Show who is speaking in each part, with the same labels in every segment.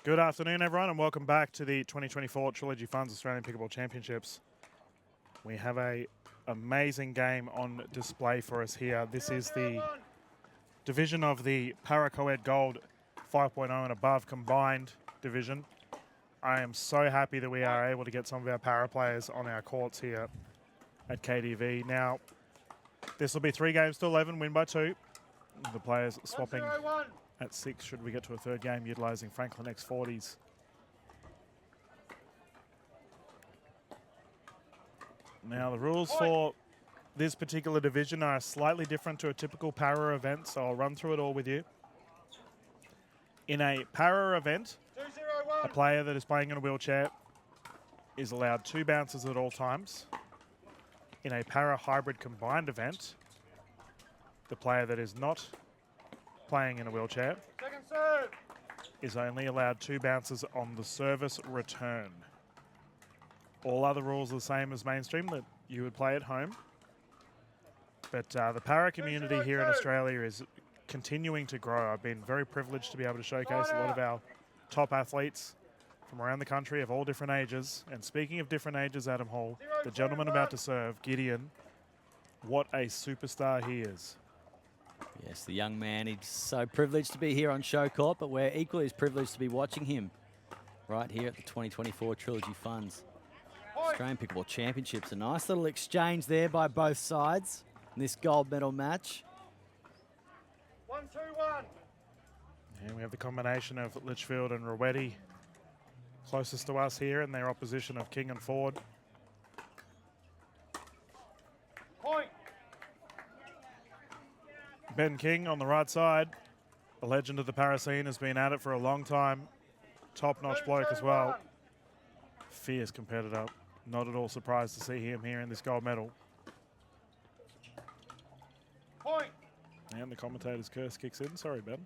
Speaker 1: Good afternoon, everyone, and welcome back to the 2024 Trilogy Funds Australian Pickleball Championships. We have an amazing game on display for us here. This is the division of the Para-CoEd Gold 5.0 and above combined division. I am so happy that we are able to get some of our para players on our courts here at KDV. Now, this will be 3 games to 11, win by 2. The players swapping at 6 should we get to a third game, utilising Franklin X40s. Now, the rules for this particular division are slightly different to a typical para event, so I'll run through it all with you. In a para event, a player that is playing in a wheelchair is allowed 2 bounces at all times. In a para hybrid combined event, the player that is not playing in a wheelchair is only allowed 2 bounces on the service return. All other rules are the same as mainstream that you would play at home. But the para community here in Australia is continuing to grow. I've been very privileged to be able to showcase a lot of our top athletes from around the country of all different ages. And speaking of different ages, Adam Hall, the gentleman about to serve, Gideon, what a superstar he is.
Speaker 2: Yes, the young man, he's so privileged to be here on Show Court, but we're equally as privileged to be watching him right here at the 2024 Trilogy Funds Australian Pickleball Championships. A nice little exchange there by both sides in this gold medal match.
Speaker 3: 1-2-1.
Speaker 1: And we have the combination of Litchfield and Reweti closest to us here, and their opposition of King and Ford.
Speaker 3: Point.
Speaker 1: Ben King on the right side, a legend of the para scene, has been at it for a long time. Top-notch bloke as well. Fierce competitor. Not at all surprised to see him here in this gold medal.
Speaker 3: Point.
Speaker 1: And the commentator's curse kicks in. Sorry, Ben.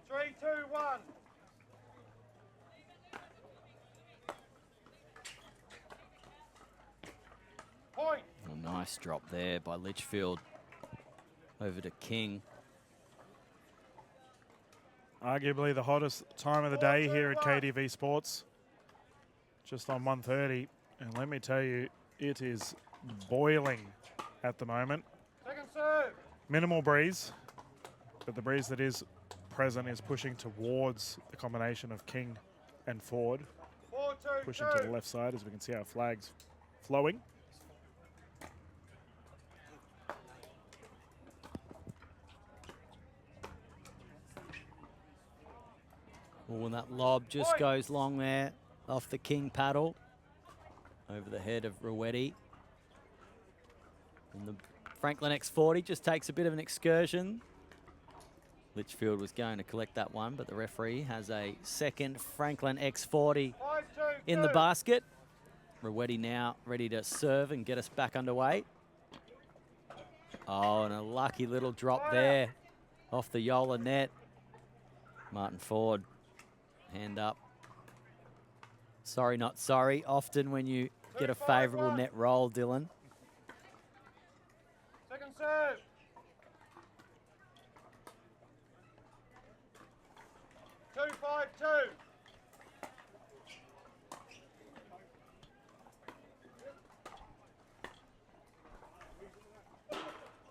Speaker 3: 3-2-1. Point.
Speaker 2: A nice drop there by Litchfield over to King.
Speaker 1: Arguably the hottest time of the day here at KDV Sports. Just on 1:30. And let me tell you, it is boiling at the moment.
Speaker 3: Second serve.
Speaker 1: Minimal breeze, but the breeze that is present is pushing towards the combination of King and Ford.
Speaker 3: 4-2-2.
Speaker 1: Pushing to the left side as we can see our flags flowing.
Speaker 2: Oh, and that lob just goes long there off the King paddle over the head of Reweti. And the Franklin X40 just takes a bit of an excursion. Litchfield was going to collect that one, but the referee has a second Franklin X40 in the basket. Reweti now ready to serve and get us back underway. Oh, and a lucky little drop there off the Yola net. Martyn Ford, hand up. Sorry, not sorry. Often when you get a favourable net roll, Dylan.
Speaker 3: Second serve. Two, 5-2.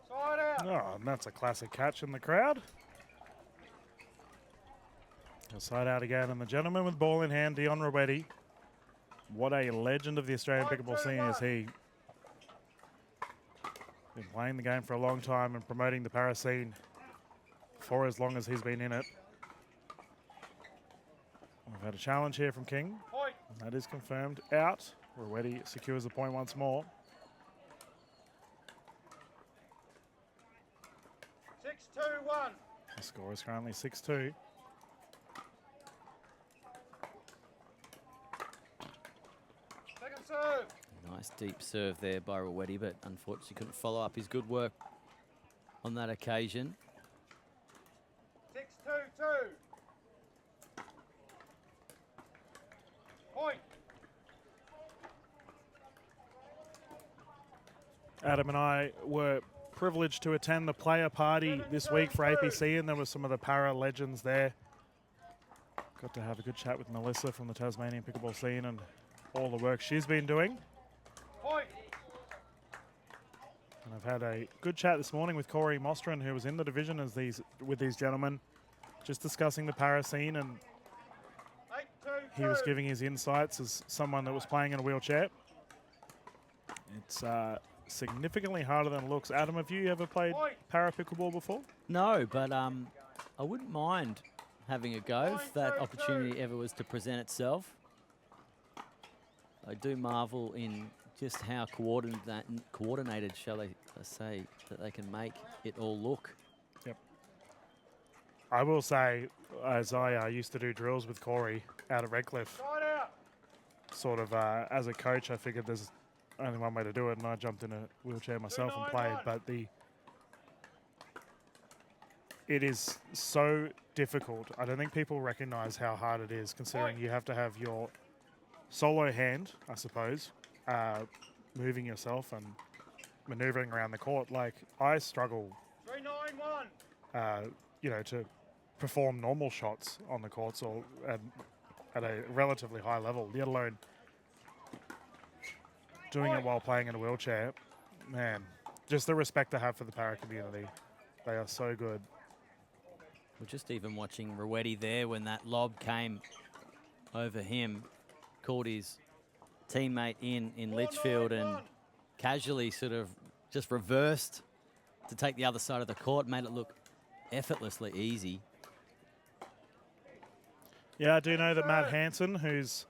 Speaker 3: Side out.
Speaker 1: Oh, and that's a classic catch in the crowd. A side out again, and the gentleman with ball in hand, Dion Reweti. What a legend of the Australian pickleball scene is he. Been playing the game for a long time and promoting the para scene for as long as he's been in it. We've had a challenge here from King.
Speaker 3: Point.
Speaker 1: That is confirmed. Out. Reweti secures the point once more.
Speaker 3: 6-2-1.
Speaker 1: The score is currently 6-2.
Speaker 3: Second serve.
Speaker 2: Nice deep serve there by Reweti, but unfortunately couldn't follow up his good work on that occasion.
Speaker 3: 6-2-2. Point.
Speaker 1: Adam and I were privileged to attend the player party this week for APC, and there were some of the para legends there. Got to have a good chat with Melissa from the Tasmanian pickleball scene and all the work she's been doing.
Speaker 3: Point.
Speaker 1: And I've had a good chat this morning with Corey Mostrin, who was in the division with these gentlemen, just discussing the para scene, and
Speaker 3: 8-2-2.
Speaker 1: he was giving his insights as someone that was playing in a wheelchair. It's significantly harder than it looks. Adam, have you ever played para pickleball before?
Speaker 2: No, but I wouldn't mind having a go if that opportunity ever was to present itself. I do marvel in just how coordinated, shall I say, that they can make it all look.
Speaker 1: Yep. I will say, as I used to do drills with Corey out at Redcliffe,
Speaker 3: Side out.
Speaker 1: sort of as a coach, I figured there's only one way to do it, and I jumped in a wheelchair myself and played. But it is so difficult. I don't think people recognize how hard it is, considering you have to have your solo hand, I suppose, moving yourself and maneuvering around the court. Like, I struggle,
Speaker 3: 3-9-1.
Speaker 1: you know, to perform normal shots on the courts or at a relatively high level, let alone doing it while playing in a wheelchair. Man, just the respect I have for the para community. They are so good.
Speaker 2: We're just even watching Reweti there when that lob came over him, caught his teammate in Litchfield and casually sort of just reversed to take the other side of the court, made it look effortlessly easy.
Speaker 1: Yeah, I do know that Matt Hansen, who's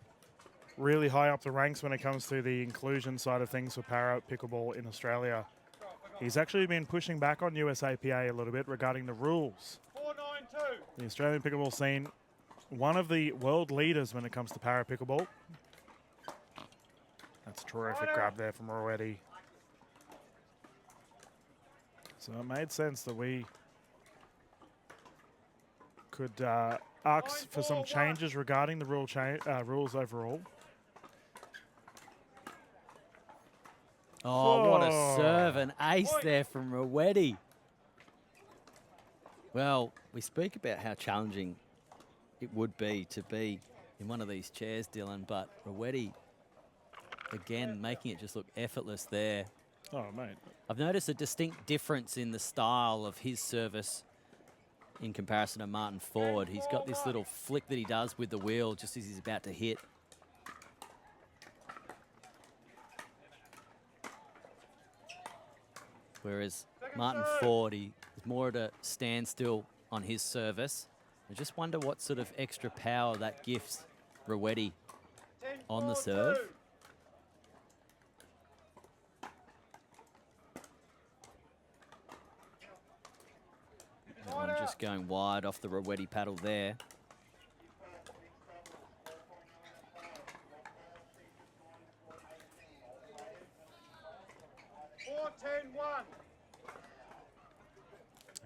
Speaker 1: really high up the ranks when it comes to the inclusion side of things for para pickleball in Australia, he's actually been pushing back on USAPA a little bit regarding the rules.
Speaker 3: 4-9-2.
Speaker 1: The Australian pickleball scene, one of the world leaders when it comes to para pickleball. That's a terrific grab there from Reweti. So it made sense that we could ask for some changes regarding the rules overall.
Speaker 2: Oh, what a serve, an ace there from Reweti. Well, we speak about how challenging it would be to be in one of these chairs, Dylan, but Reweti, again, making it just look effortless there.
Speaker 1: Oh, mate.
Speaker 2: I've noticed a distinct difference in the style of his service in comparison to Martyn Ford. He's got this little flick that he does with the wheel just as he's about to hit. Whereas Martyn Ford, he is more at a standstill on his service. I just wonder what sort of extra power that gives Reweti on the serve. That one just going wide off the Reweti paddle there.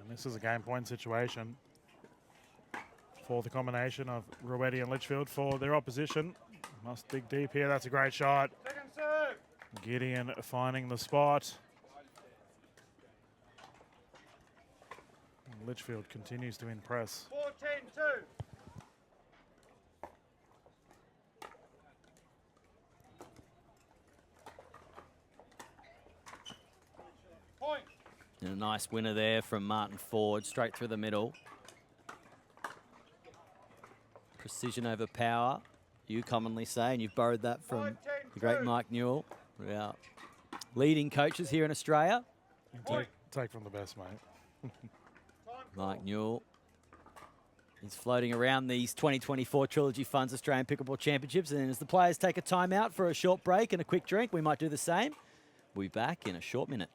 Speaker 1: And this is a game point situation for the combination of Reweti and Litchfield. For their opposition, must dig deep here. That's a great shot.
Speaker 3: Second serve.
Speaker 1: Gideon finding the spot. And Litchfield continues to impress.
Speaker 3: 4-10-2. Point.
Speaker 2: And a nice winner there from Martyn Ford, straight through the middle. Precision over power, you commonly say, and you've borrowed that from the great Mike Newell, our leading coaches here in Australia.
Speaker 1: Take from the best, mate.
Speaker 2: Mike Newell is floating around these 2024 Trilogy Funds Australian Pickleball Championships, and as the players take a time out for a short break and a quick drink, we might do the same. We'll be back in a short minute.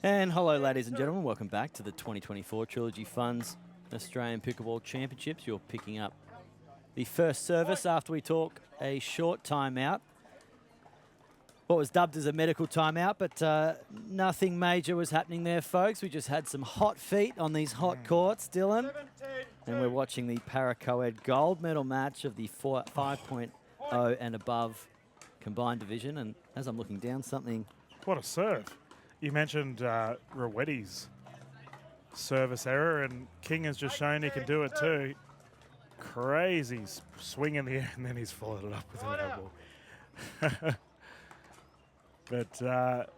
Speaker 2: And hello, ladies and gentlemen. Welcome back to the 2024 Trilogy Funds Australian Pickleball Championships. You're picking up the first service after we talk a short timeout. what was dubbed as a medical timeout, but nothing major was happening there, folks. We just had some hot feet on these hot courts, Dylan.
Speaker 3: 17,
Speaker 2: And we're watching the Para-CoEd gold medal match of the 5.0 and above combined division. And as I'm looking down, something...
Speaker 1: What a serve. You mentioned Reweti's service error, and King has just shown he can do it too. Crazy swing in the air, and then he's followed it up with an elbow. But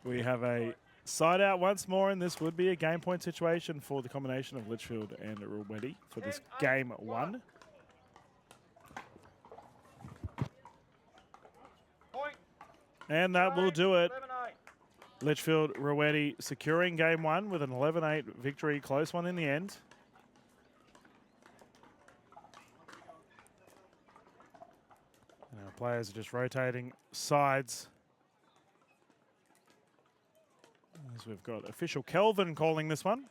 Speaker 1: we have a side out once more, and this would be a game point situation for the combination of Litchfield and Reweti for this game 1.
Speaker 3: point,
Speaker 1: And that will do it.
Speaker 3: 11-8.
Speaker 1: Litchfield Reweti securing game 1 with an 11-8 victory, close one in the end. And our players are just rotating sides. As we've got official Kelvin calling this one.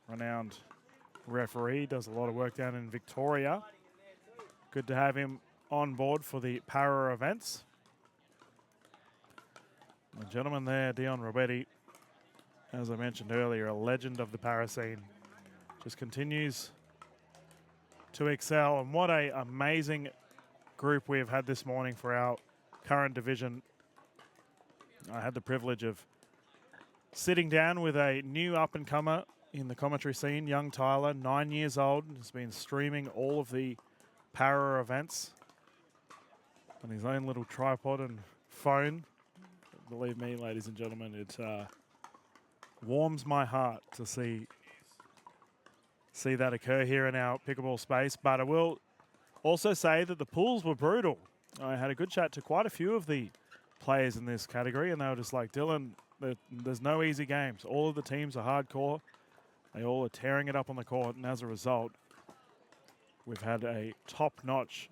Speaker 1: Renowned referee, does a lot of work down in Victoria. Good to have him on board for the para events. The gentleman there, Dion Reweti, as I mentioned earlier, a legend of the para scene, just continues to excel. And what an amazing group we have had this morning for our current division. I had the privilege of sitting down with a new up-and-comer in the commentary scene, young Tyler, 9 years old, has been streaming all of the para events on his own little tripod and phone. Believe me, ladies and gentlemen, it warms my heart to see that occur here in our pickleball space. But I will also say that the pools were brutal. I had a good chat to quite a few of the players in this category, and they were just like, Dylan, there's no easy games. All of the teams are hardcore. They all are tearing it up on the court, and as a result, we've had a top-notch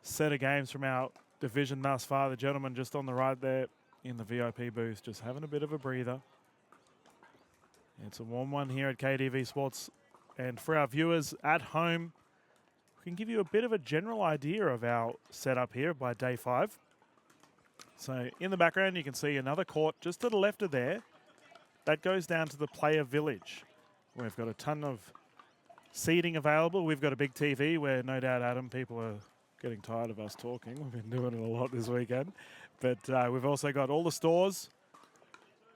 Speaker 1: set of games from our division thus far. The gentleman just on the right there in the VIP booth, just having a bit of a breather. It's a warm one here at KDV Sports. And for our viewers at home, we can give you a bit of a general idea of our setup here by day 5. So in the background, you can see another court just to the left of there. That goes down to the player village. We've got a ton of seating available. We've got a big TV where no doubt, Adam, people are getting tired of us talking. We've been doing it a lot this weekend. But we've also got all the stores,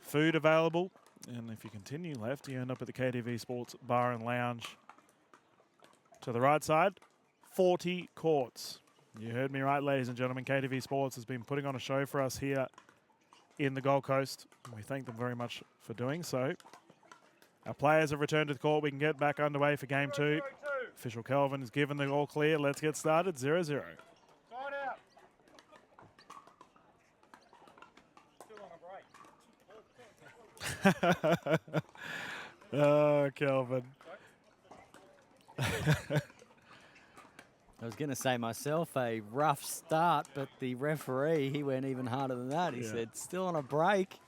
Speaker 1: food available. And if you continue left, you end up at the KDV Sports Bar and Lounge. To the right side, 40 courts. You heard me right, ladies and gentlemen. KDV Sports has been putting on a show for us here in the Gold Coast. And we thank them very much for doing so. Our players have returned to the court. We can get back underway for game 2. Official Kelvin has given the all clear. Let's get started. 0-0.
Speaker 3: Side out. Still on a break.
Speaker 1: Oh, Kelvin.
Speaker 2: I was going to say myself, a rough start, but the referee, he went even harder than that. He said, still on a break.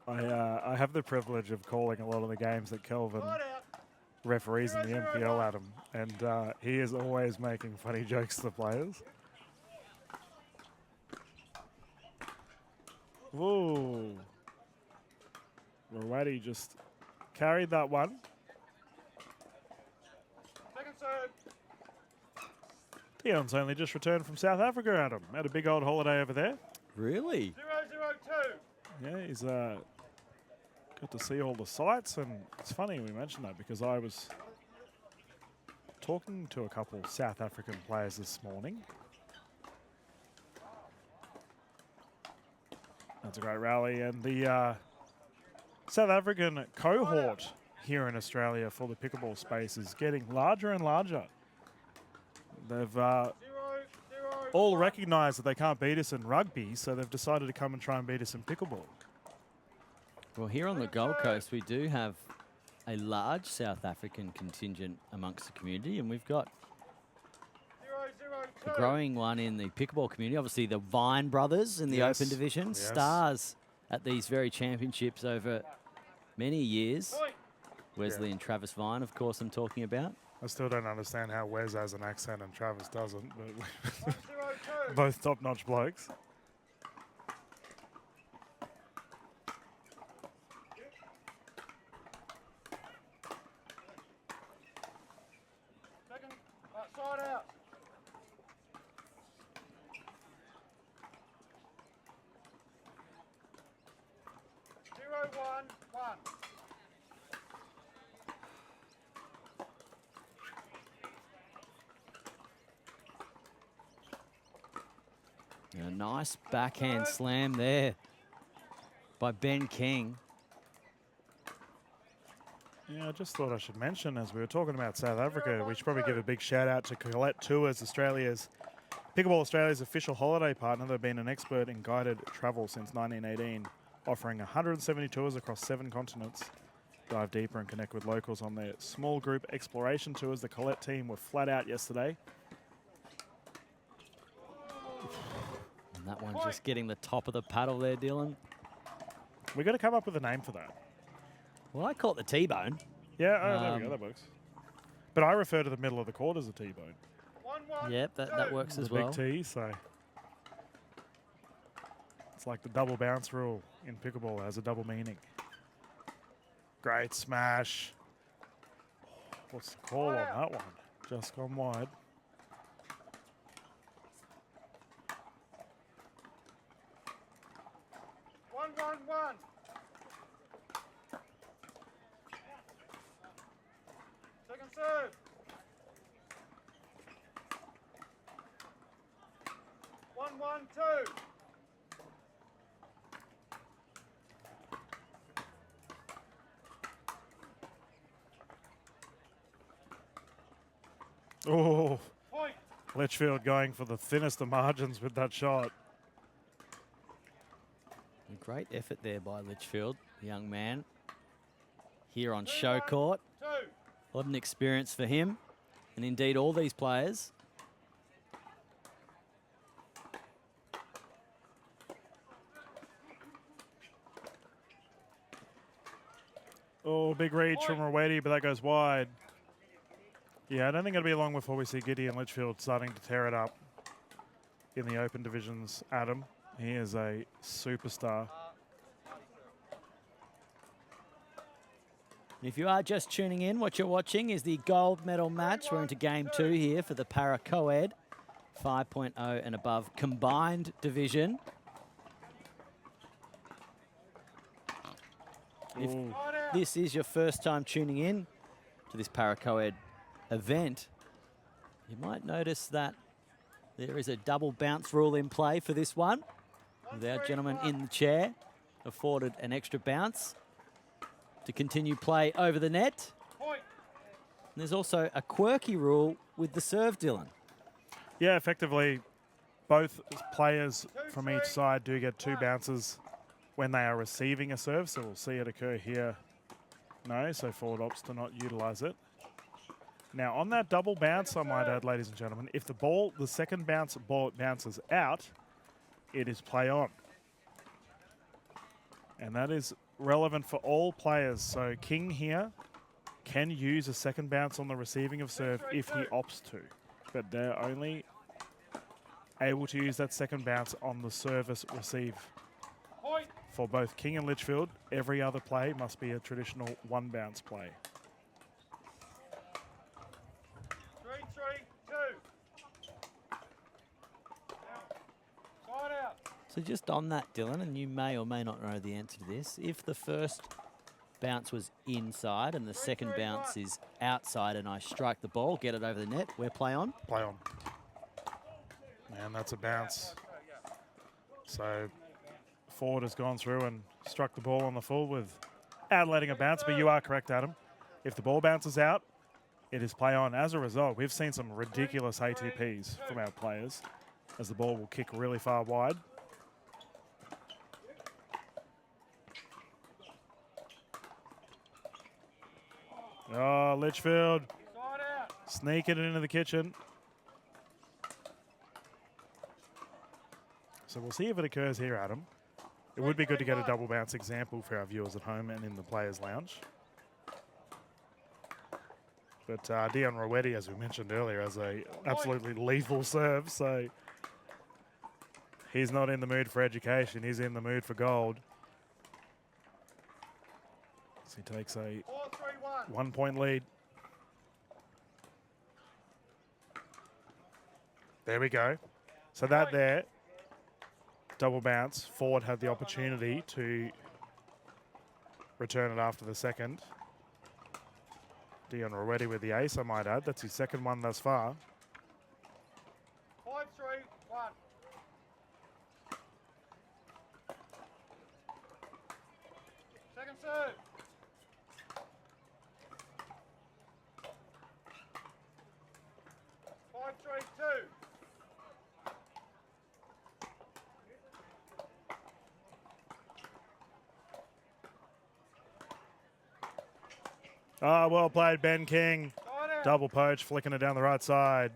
Speaker 1: I have the privilege of calling a lot of the games that Kelvin referees in the NPL, Adam, and he is always making funny jokes to the players. Whoa. Reweti just carried that one.
Speaker 3: Second serve.
Speaker 1: Dion's only just returned from South Africa, Adam. Had a big old holiday over there.
Speaker 2: Really?
Speaker 3: 0-0-2.
Speaker 1: Yeah, he's got to see all the sights, and it's funny we mentioned that because I was talking to a couple South African players this morning. That's a great rally, and the South African cohort here in Australia for the pickleball space is getting larger and larger. They've all recognised that they can't beat us in rugby, so they've decided to come and try and beat us in pickleball.
Speaker 2: Well, here on the Gold Coast, we do have a large South African contingent amongst the community, and we've got
Speaker 3: 0-0-2.
Speaker 2: a growing one in the pickleball community. Obviously, the Vine brothers in the
Speaker 1: Yes.
Speaker 2: Open Division,
Speaker 1: Yes.
Speaker 2: stars at these very championships over many years.
Speaker 3: Point.
Speaker 2: Wesley and Travis Vine, of course, I'm talking about.
Speaker 1: I still don't understand how Wes has an accent and Travis doesn't, but
Speaker 3: 102.
Speaker 1: both top-notch blokes.
Speaker 3: Second, side out. 0-1-1.
Speaker 2: And a nice backhand slam there by Ben King.
Speaker 1: Yeah, I just thought I should mention, as we were talking about South Africa, we should probably give a big shout out to Collette Travel, Pickleball Australia's official holiday partner. They've been an expert in guided travel since 1918, offering 170 tours across 7 continents. Dive deeper and connect with locals on their small group exploration tours. The Collette team were flat out yesterday.
Speaker 2: And that one just getting the top of the paddle there, Dylan.
Speaker 1: We got to come up with a name for that.
Speaker 2: Well, I call it the T-bone.
Speaker 1: Yeah, there we go, that works. But I refer to the middle of the court as a T-bone.
Speaker 3: 1-1.
Speaker 2: Yep, that works as
Speaker 1: The
Speaker 2: well.
Speaker 1: big T, so it's like the double bounce rule in pickleball. It has a double meaning. Great smash. What's the call on that one? Just gone wide.
Speaker 3: One. Second serve. 1-1-2.
Speaker 1: Oh,
Speaker 3: Point.
Speaker 1: Litchfield going for the thinnest of margins with that shot.
Speaker 2: A great effort there by Litchfield, the young man, here on show court.
Speaker 3: 2.
Speaker 2: A lot of experience for him, and indeed all these players.
Speaker 1: Oh, big reach from Reweti, but that goes wide. Yeah, I don't think it'll be long before we see Gideon Litchfield starting to tear it up in the open divisions, Adam. He is a superstar.
Speaker 2: If you are just tuning in, what you're watching is the gold medal match. We're into game 2 here for the Para CoEd 5.0 and above combined division. If this is your first time tuning in to this Para CoEd event, you might notice that there is a double bounce rule in play for this one, with our gentleman in the chair afforded an extra bounce to continue play over the net.
Speaker 3: Point.
Speaker 2: And there's also a quirky rule with the serve, Dylan.
Speaker 1: Yeah, effectively, both players from each side do get 2 bounces when they are receiving a serve, so we'll see it occur here. No, so forward opts to not utilize it. Now, on that double bounce, I might add, ladies and gentlemen, if the second ball bounces out, it is play on. And that is relevant for all players. So King here can use a second bounce on the receiving of serve if he opts to. But they're only able to use that second bounce on the service receive.
Speaker 3: Point.
Speaker 1: For both King and Litchfield, every other play must be a traditional 1 bounce play.
Speaker 3: 3-3-2. Side out.
Speaker 2: So just on that, Dylan, and you may or may not know the answer to this, if the first bounce was inside and the second bounce is outside and I strike the ball, get it over the net, we're play on?
Speaker 1: Play on. And that's a bounce. So forward has gone through and struck the ball on the full without letting a bounce, but you are correct, Adam. If the ball bounces out, it is play on. As a result, we've seen some ridiculous ATPs from our players as the ball will kick really far wide. Oh, Litchfield
Speaker 3: Side out.
Speaker 1: sneaking it into the kitchen. So we'll see if it occurs here, Adam. It would be good to get a double bounce example for our viewers at home and in the players' lounge. But Dion Reweti, as we mentioned earlier, has a absolutely lethal serve, so he's not in the mood for education. He's in the mood for gold. So he takes a 1-point lead. There we go. So that there, double bounce. Ford had the opportunity to return it after the second. Dion Reweti with the ace, I might add. That's his second one thus far.
Speaker 3: 5-3-1. Second serve. 5-3-2.
Speaker 1: Ah, well played, Ben King. Double poach, flicking it down the right side.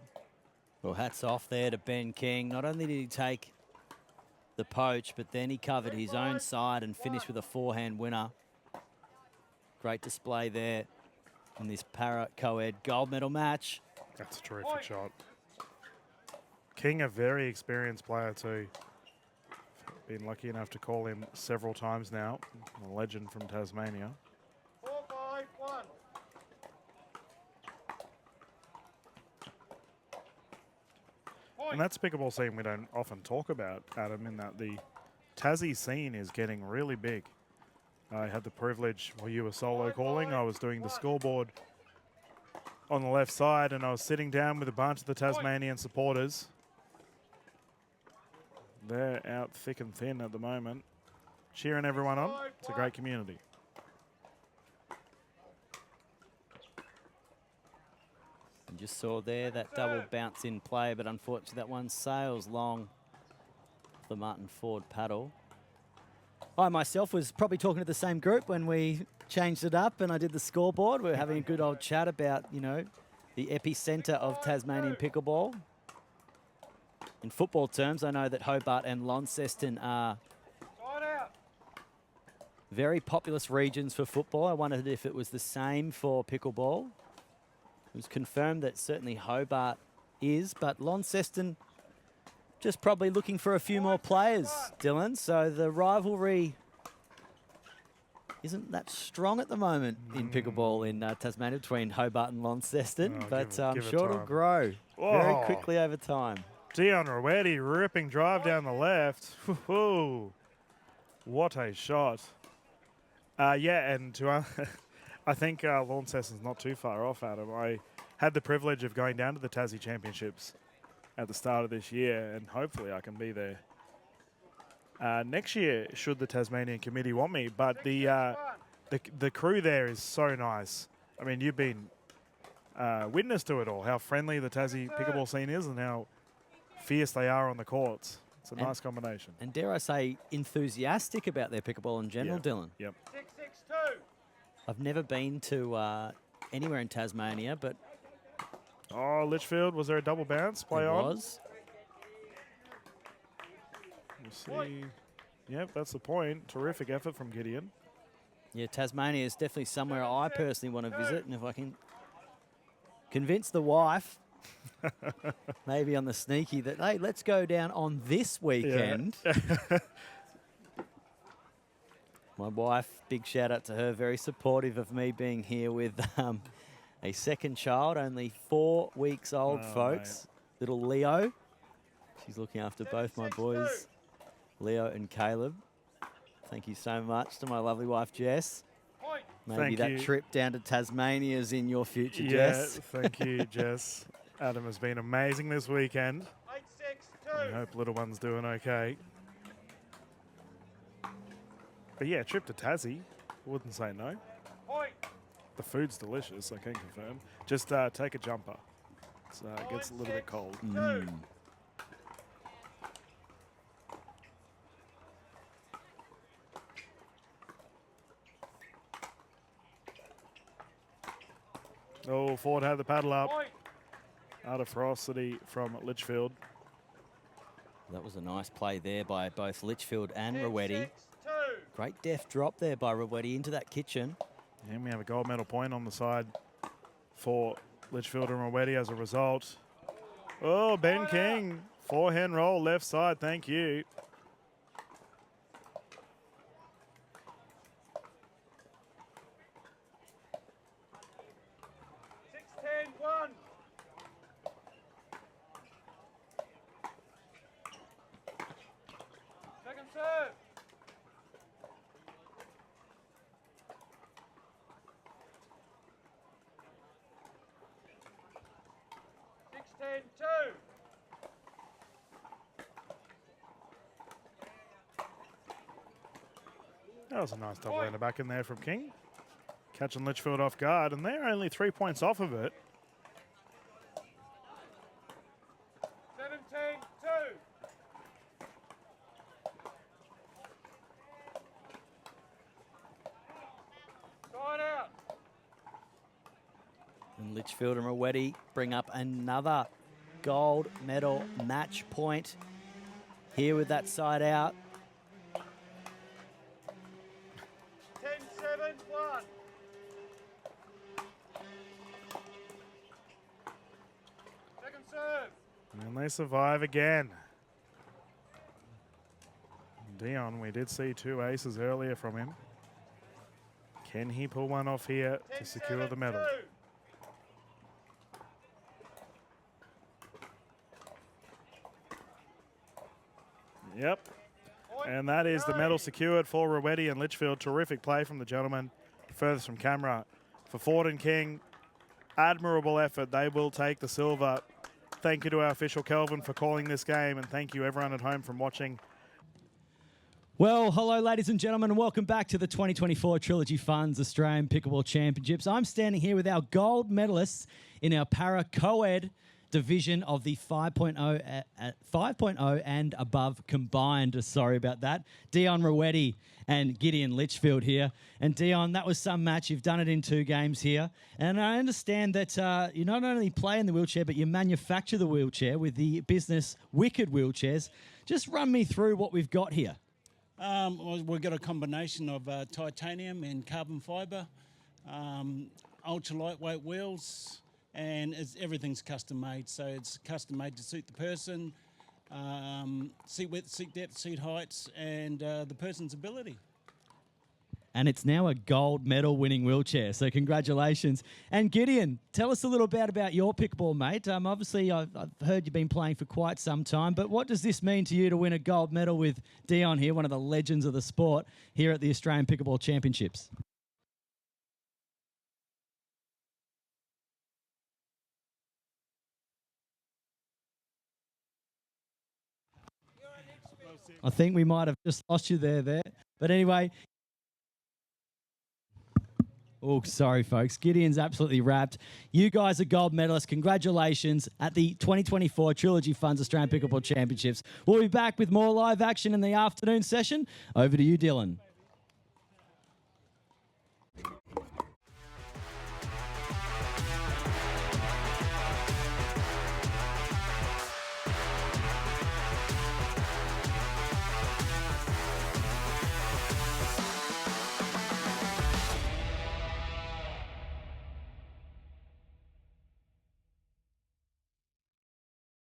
Speaker 2: Well, hats off there to Ben King. Not only did he take the poach, but then he covered his own side and finished with a forehand winner. Great display there in this para co-ed gold medal match.
Speaker 1: That's a terrific shot. King, a very experienced player too. Been lucky enough to call him several times now. A legend from Tasmania.
Speaker 3: 4-5-1.
Speaker 1: And that's a pickleball scene we don't often talk about, Adam, in that the Tassie scene is getting really big. I had the privilege, while you were solo calling, I was doing the scoreboard on the left side, and I was sitting down with a bunch of the Tasmanian supporters. They're out thick and thin at the moment, cheering everyone on. It's a great community.
Speaker 2: And just saw there that double bounce in play, but unfortunately that one sails long the Martyn Ford paddle. I myself was probably talking to the same group when we changed it up and I did the scoreboard. We were having a good old chat about, you know, the epicenter of Tasmanian pickleball. In football terms, I know that Hobart and Launceston are very populous regions for football. I wondered if it was the same for pickleball. It was confirmed that certainly Hobart is, but Launceston just probably looking for a few more players, Dylan. So the rivalry isn't that strong at the moment in pickleball in Tasmania between Hobart and Launceston, but I'm sure it'll grow very quickly over time.
Speaker 1: Dion Reweti ripping drive down the left. Woohoo! What a shot. Yeah, and to I think Launceston's not too far off, Adam. I had the privilege of going down to the Tassie Championships at the start of this year, and hopefully I can be there next year should the Tasmanian committee want me. But the crew there is so nice. I mean, you've been witness to it all, how friendly the Tassie pickleball scene is and how fierce they are on the courts. It's a nice combination.
Speaker 2: And dare I say, enthusiastic about their pickleball in general, Dylan.
Speaker 1: Yep.
Speaker 3: 6-6-2.
Speaker 2: I've never been to anywhere in Tasmania, but
Speaker 1: Oh, Litchfield, was there a double bounce? Play on.
Speaker 2: was.
Speaker 1: We'll see. Yep, that's the point. Terrific effort from Gideon.
Speaker 2: Yeah, Tasmania is definitely somewhere I personally want to visit, and if I can convince the wife, maybe on the sneaky, that, hey, let's go down on this weekend.
Speaker 1: Yeah.
Speaker 2: My wife, big shout out to her, very supportive of me being here with a second child, only 4 weeks old, folks.
Speaker 1: Mate.
Speaker 2: Little Leo. She's looking after both my boys, Leo and Caleb. Thank you so much to my lovely wife, Jess. Maybe that trip down to Tasmania is in your future, Jess.
Speaker 1: Thank you, Jess. Adam has been amazing this weekend.
Speaker 3: 8-6-2.
Speaker 1: I hope little one's doing okay. But yeah, trip to Tassie, wouldn't say no.
Speaker 3: Point.
Speaker 1: The food's delicious, I can confirm. Just take a jumper. It gets a little bit cold. Oh, Ford had the paddle up.
Speaker 3: Point.
Speaker 1: Out of ferocity from Litchfield.
Speaker 2: That was a nice play there by both Litchfield and Reweti.
Speaker 3: 6-6-2.
Speaker 2: Great deft drop there by Reweti into that kitchen.
Speaker 1: And we have a gold medal point on the side for Litchfield and Reweti as a result. Oh, Ben King, forehand roll left side, thank you.
Speaker 3: Second serve. 16-2.
Speaker 1: That was a nice double ender back in there from King. Catching Litchfield off guard, and they're only 3 points off of it.
Speaker 3: 17-2. Side out.
Speaker 2: And Litchfield and Reweti bring up another gold medal match point here with that side out.
Speaker 3: 10-7-1. Second serve.
Speaker 1: And they survive again. Dion, we did see 2 aces earlier from him. Can he pull one off here to secure the medal?
Speaker 3: 10-7-2.
Speaker 1: Yep. And that is the medal secured for Reweti and Litchfield. Terrific play from the gentleman furthest from camera. For Ford and King, admirable effort. They will take the silver. Thank you to our official Kelvin for calling this game, and thank you everyone at home from watching.
Speaker 4: Well, hello, ladies and gentlemen, and welcome back to the 2024 Trilogy Funds Australian Pickleball Championships. I'm standing here with our gold medalists in our para CoEd division of the 5.0 and above combined. Sorry about that. Dion Reweti and Gideon Litchfield here. And Dion, that was some match. You've done it in 2 games here. And I understand that you not only play in the wheelchair, but you manufacture the wheelchair with the business Wicked Wheelchairs. Just run me through what we've got here.
Speaker 5: Well, we've got a combination of titanium and carbon fibre, ultra lightweight wheels, and everything's custom made. So it's custom made to suit the person, seat width, seat depth, seat heights, and the person's ability.
Speaker 4: And it's now a gold medal winning wheelchair. So congratulations. And Gideon, tell us a little bit about your pickleball, mate. Obviously, I've heard you've been playing for quite some time, but what does this mean to you to win a gold medal with Dion here, one of the legends of the sport, here at the Australian Pickleball Championships? I think we might have just lost you there. But anyway... Oh, sorry, folks. Gideon's absolutely wrapped. You guys are gold medalists. Congratulations at the 2024 Trilogy Funds Australian Pickleball Championships. We'll be back with more live action in the afternoon session. Over to you, Dylan.